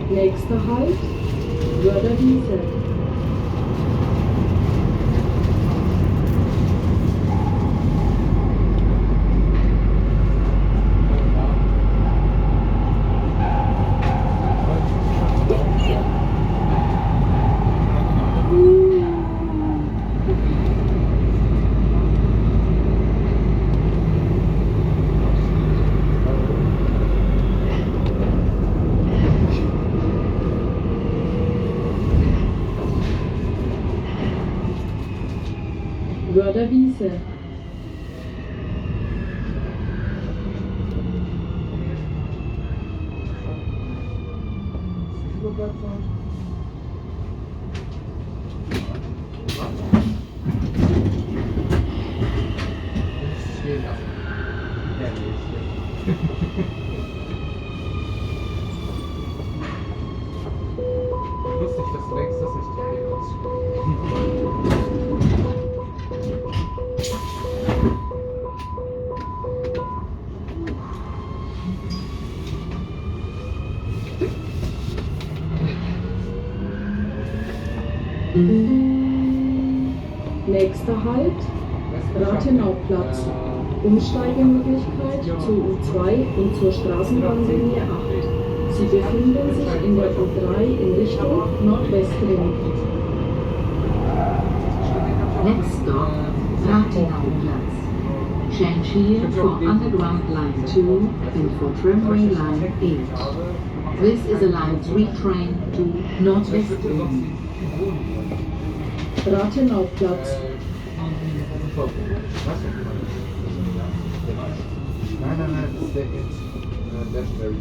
Nächster Halt, Wörderwiese. Wörderwiese. Lustig, dass du denkst, dass ich die Nächster Halt, Rathenauplatz. Umsteigemöglichkeit zur U2 und zur Straßenbahnlinie 8. Sie befinden sich in der U3 in Richtung Nordwestring. Next stop, Rathenauplatz. Change here for Underground Line 2 and for Tramway Line 8. This is a Line 3 train to Nordwestring. Rathenauplatz. Nein, das ist der Legendary.